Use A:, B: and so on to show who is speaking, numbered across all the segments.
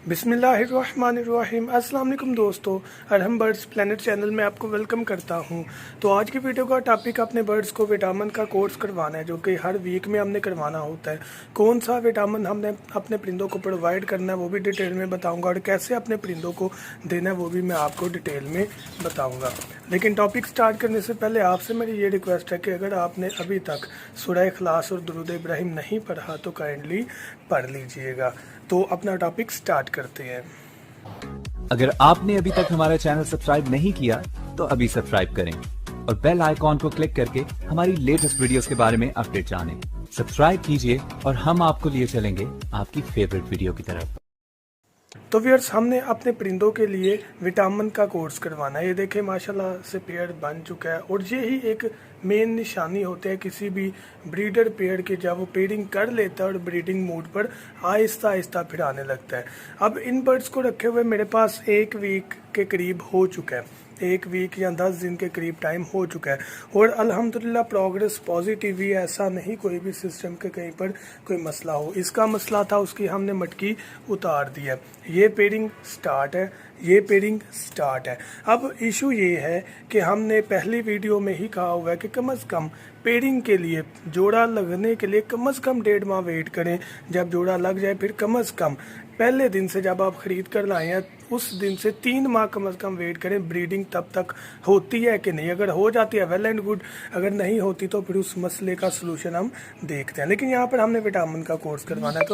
A: बिस्मिल्लाहिर्रहमानिर्रहीम। अस्सलाम वालेकुम दोस्तों, और हम बर्ड्स प्लेनेट चैनल में आपको वेलकम करता हूं। तो आज की वीडियो का टॉपिक अपने बर्ड्स को विटामिन का कोर्स करवाना है, जो कि हर वीक में हमने करवाना होता है। कौन सा विटामिन हमने अपने परिंदों को प्रोवाइड करना है वो भी डिटेल में बताऊंगा, और कैसे अपने परिंदों को देना है वो भी मैं आपको डिटेल में बताऊँगा। लेकिन टॉपिक स्टार्ट करने से पहले आपसे मेरी ये रिक्वेस्ट है कि अगर आपने अभी तक सूरह इखलास और दुरूद इब्राहिम नहीं पढ़ा तो काइंडली पढ़ लीजिएगा। तो अपना टॉपिक स्टार्ट करते हैं।
B: अगर आपने अभी तक हमारा चैनल सब्सक्राइब नहीं किया तो अभी सब्सक्राइब करें और बेल आइकॉन को क्लिक करके हमारी लेटेस्ट वीडियोस के बारे में अपडेट जानें। सब्सक्राइब कीजिए और हम आपको लिए चलेंगे आपकी फेवरेट वीडियो की तरफ।
A: तो व्यूअर्स, हमने अपने परिंदों के लिए विटामिन का कोर्स करवाना है। ये देखें माशाल्लाह से पेड़ बन चुका है, और ये ही एक मेन निशानी होती है किसी भी ब्रीडर पेड़ के, जब वो पेयरिंग कर लेता है और ब्रीडिंग मूड पर आहिस्ता आहिस्ता फिर आने लगता है। अब इन बर्ड्स को रखे हुए मेरे पास 1 वीक के करीब हो चुका है, 1 वीक या 10 दिन के करीब टाइम हो चुका है, और अल्हम्दुलिल्लाह प्रोग्रेस पॉजिटिव ही। ऐसा नहीं कोई भी सिस्टम के कहीं पर कोई मसला हो। इसका मसला था, उसकी हमने मटकी उतार दी है। ये पेयरिंग स्टार्ट है, ये पेयरिंग स्टार्ट है। अब इशू ये है कि हमने पहली वीडियो में ही कहा हुआ है कि कम से कम पेयरिंग के लिए, जोड़ा लगने के लिए कम से कम 1.5 माह वेट करें। जब जोड़ा लग जाए फिर कम से कम पहले दिन से, जब आप ख़रीद कर लाए हैं उस दिन से 3 माह कम से कम वेट करें। ब्रीडिंग तब तक होती है कि नहीं, अगर हो जाती है वेल एंड गुड, अगर नहीं होती तो फिर उस मसले का सलूशन हम देखते हैं। लेकिन यहाँ पर हमने विटामिन का कोर्स करवाना है।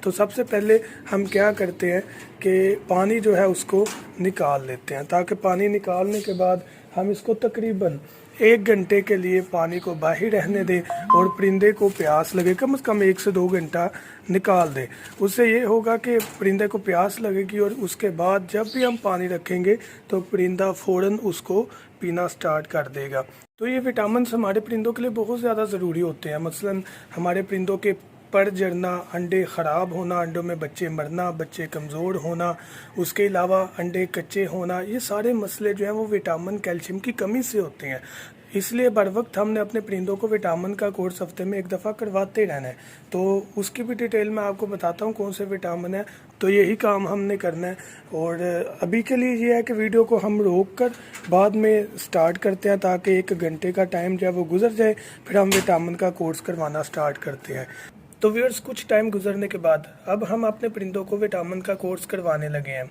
A: तो सबसे पहले हम क्या करते हैं कि पानी जो है उसको निकाल लेते हैं, ताकि पानी निकालने के बाद हम इसको तकरीबन 1 घंटे के लिए पानी को बाहर रहने दें, और परिंदे को प्यास लगे कम से कम 1 से 2 घंटा निकाल दें। उससे ये होगा कि परिंदे को प्यास लगेगी, और उसके बाद जब भी हम पानी रखेंगे तो परिंदा फ़ौरन उसको पीना स्टार्ट कर देगा। तो ये विटामिन हमारे परिंदों के लिए बहुत ज़्यादा ज़रूरी होते हैं। मसलन हमारे परिंदों के पर जड़ना, अंडे ख़राब होना, अंडों में बच्चे मरना, बच्चे कमज़ोर होना, उसके अलावा अंडे कच्चे होना, ये सारे मसले जो हैं वो विटामिन कैल्शियम की कमी से होते हैं। इसलिए बर वक्त हमने अपने परिंदों को विटामिन का कोर्स हफ्ते में 1 दफ़ा करवाते रहना है। तो उसकी भी डिटेल मैं आपको बताता हूँ कौन से विटामिन है। तो यही काम हमने करना है, और अभी के लिए ये है कि वीडियो को हम रोक कर बाद में स्टार्ट करते हैं, ताकि 1 घंटे का टाइम जब वो गुजर जाए फिर हम विटामिन का कोर्स करवाना स्टार्ट करते हैं। तो व्यूअर्स, कुछ टाइम गुजरने के बाद अब हम अपने परिंदों को विटामिन का कोर्स करवाने लगे हैं।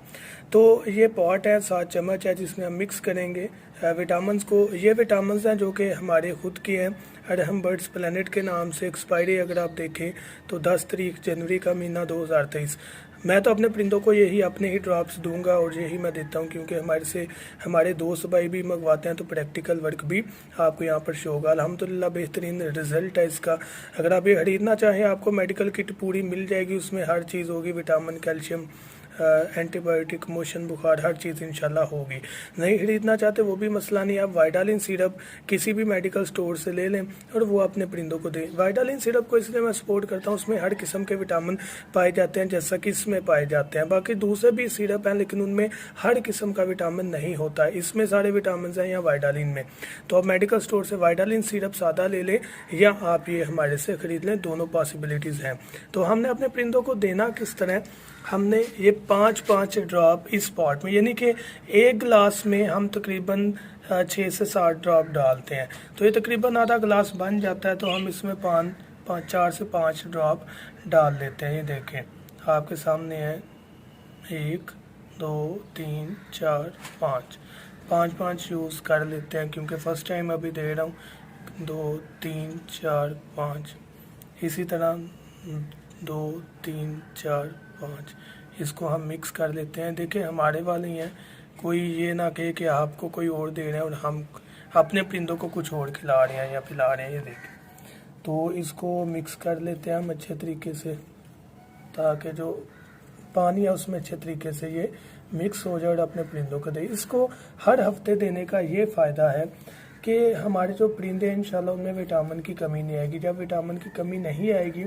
A: तो ये पॉट है, 7 चम्मच है, जिसमें हम मिक्स करेंगे विटामिन को। ये विटामिन हैं जो कि हमारे खुद के हैं, और हम बर्ड्स प्लेनेट के नाम से। एक्सपायरी अगर आप देखें तो 10 तारीख जनवरी का महीना 2023। मैं तो अपने परिंदों को यही अपने ही ड्रॉप्स दूंगा, और यही मैं देता हूं, क्योंकि हमारे दोस्त भाई भी मंगवाते हैं, तो प्रैक्टिकल वर्क भी आपको यहां पर शो होगा। अल्हम्दुलिल्लाह बेहतरीन रिजल्ट है इसका। अगर आप ये खरीदना चाहें, आपको मेडिकल किट पूरी मिल जाएगी, उसमें हर चीज़ होगी, विटामिन, कैल्शियम, एंटीबायोटिक, मोशन, बुखार, हर चीज़ इंशाल्लाह होगी। नहीं खरीदना चाहते वो भी मसला नहीं, आप वाइटालिन सिरप किसी भी मेडिकल स्टोर से ले लें और वो अपने परिंदों को दें। वाइटालिन सिरप को इसलिए मैं सपोर्ट करता हूँ, उसमें हर किस्म के विटामिन पाए जाते हैं, जैसा कि इसमें पाए जाते हैं। बाकी दूसरे भी सिरप हैं, लेकिन उनमें हर किस्म का विटामिन नहीं होता है। इसमें सारे विटामिन हैं या वाइटालिन में। तो आप मेडिकल स्टोर से वाइटालिन सिरप सादा ले लें, या आप ये हमारे से ख़रीद लें, दोनों पॉसिबिलिटीज़ हैं। तो हमने अपने परिंदों को देना किस तरह, हमने ये 5-5 ड्रॉप इस पॉट में, यानी कि 1 गिलास में हम तकरीबन 6 से 7 ड्रॉप डालते हैं। तो ये तकरीबन आधा गिलास बन जाता है। तो हम इसमें 4 से 5 ड्रॉप डाल लेते हैं। ये देखें आपके सामने है, 1 2 3 4 5 यूज़ कर लेते हैं, क्योंकि फ़र्स्ट टाइम अभी दे रहा हूँ। 2 3 4 5, इसी तरह 2 3 4 5, इसको हम मिक्स कर लेते हैं। देखिए हमारे वाले हैं, कोई ये ना कहे कि आपको कोई और दे रहे हैं और हम अपने परिंदों को कुछ और खिला रहे हैं या पिला रहे हैं। ये देखें, तो इसको मिक्स कर लेते हैं हम अच्छे तरीके से, ताकि जो पानी है उसमें अच्छे तरीके से ये मिक्स हो जाए और अपने परिंदों को दे। इसको हर हफ्ते देने का ये फ़ायदा है कि हमारे जो परिंदे हैं इंशाल्लाह उनमें विटामिन की कमी नहीं आएगी। जब विटामिन की कमी नहीं आएगी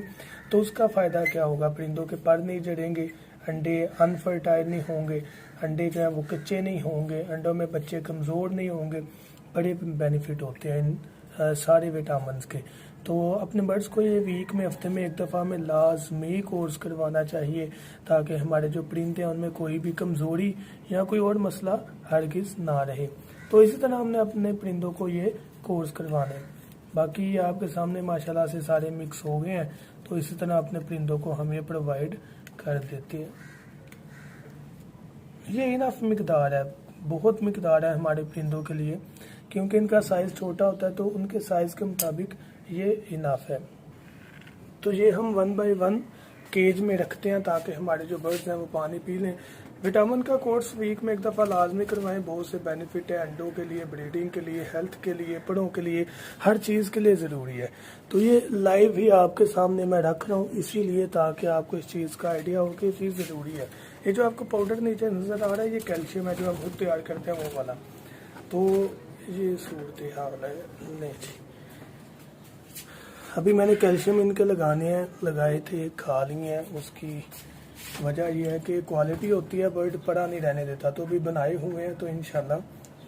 A: तो उसका फ़ायदा क्या होगा, परिंदों के पर नहीं जड़ेंगे, अंडे अनफर्टाइल नहीं होंगे, अंडे जो हैं वो कच्चे नहीं होंगे, अंडों में बच्चे कमज़ोर नहीं होंगे। बड़े बेनिफिट होते हैं इन सारे विटामिन के। तो अपने बर्ड्स को ये वीक में हफ्ते में एक दफ़ा में लाजमी कोर्स करवाना चाहिए, ताकि हमारे जो परिंदे हैं उनमें कोई भी कमज़ोरी या कोई और मसला हरगिज़ ना रहे। तो इसी तरह हमने अपने परिंदों को ये कोर्स करवाना है। बाकी ये आपके सामने माशाल्लाह से सारे मिक्स हो गए हैं, तो इसी तरह अपने परिंदों को हम ये प्रोवाइड कर देते हैं। ये इनफ मिकदार है, बहुत मिकदार है हमारे परिंदों के लिए, क्योंकि इनका साइज़ छोटा होता है तो उनके साइज़ के मुताबिक ये इनफ है। तो ये हम 1 बाय 1 केज में रखते हैं ताकि हमारे जो बर्ड्स हैं वो पानी पी लें। विटामिन का कोर्स वीक में एक दफ़ा लाजमी करवाएं, बहुत से बेनिफिट है अंडों के लिए, ब्रीडिंग के लिए, हेल्थ के लिए, पड़ों के लिए, हर चीज़ के लिए ज़रूरी है। तो ये लाइव ही आपके सामने मैं रख रहा हूँ इसीलिए, ताकि आपको इस चीज़ का आइडिया हो कि ये चीज़ ज़रूरी है। ये जो आपको पाउडर नीचे नज़र आ रहा है ये कैल्शियम है, जो हम खुद तैयार करते हैं वो वाला। तो ये सूरत हाल है। नहीं जी, अभी मैंने कैल्शियम इनके लगाए थे, खा लिए हैं। उसकी वजह यह है कि क्वालिटी होती है, बर्ड पड़ा नहीं रहने देता, तो अभी बनाए हुए हैं तो इंशाल्लाह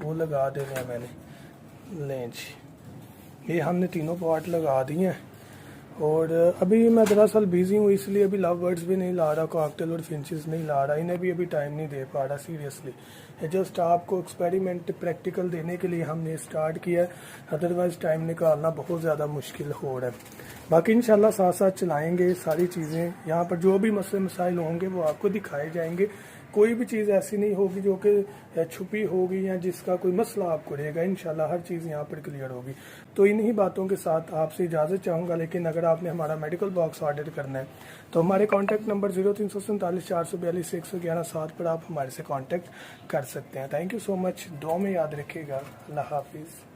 A: वो लगा देने हैं मैंने। लें जी, ये हमने तीनों पार्ट लगा दिए हैं। और अभी मैं दरअसल बिजी हूँ, इसलिए अभी लव बर्ड्स भी नहीं ला रहा, कॉकटेल और फिंचेस नहीं ला रहा, इन्हें भी अभी टाइम नहीं दे पा रहा सीरियसली। जस्ट आपको एक्सपेरिमेंट प्रैक्टिकल देने के लिए हमने स्टार्ट किया है, अदरवाइज टाइम निकालना बहुत ज़्यादा मुश्किल हो रहा है। बाकी इंशाल्लाह साथ साथ चलाएंगे सारी चीज़ें, यहाँ पर जो भी मसले मसाइल होंगे वो आपको दिखाए जाएंगे। कोई भी चीज़ ऐसी नहीं होगी जो कि छुपी होगी या जिसका कोई मसला आपको रहेगा, इंशाल्लाह हर चीज़ यहाँ पर क्लियर होगी। तो इन्हीं बातों के साथ आपसे इजाज़त चाहूँगा, लेकिन अगर आपने हमारा मेडिकल बॉक्स ऑर्डर करना है तो हमारे कॉन्टैक्ट नंबर 0347 442 111 7 पर आप हमारे से कॉन्टैक्ट कर सकते हैं। थैंक यू सो मच, दुआ में याद रखिएगा। अल्लाह हाफिज़।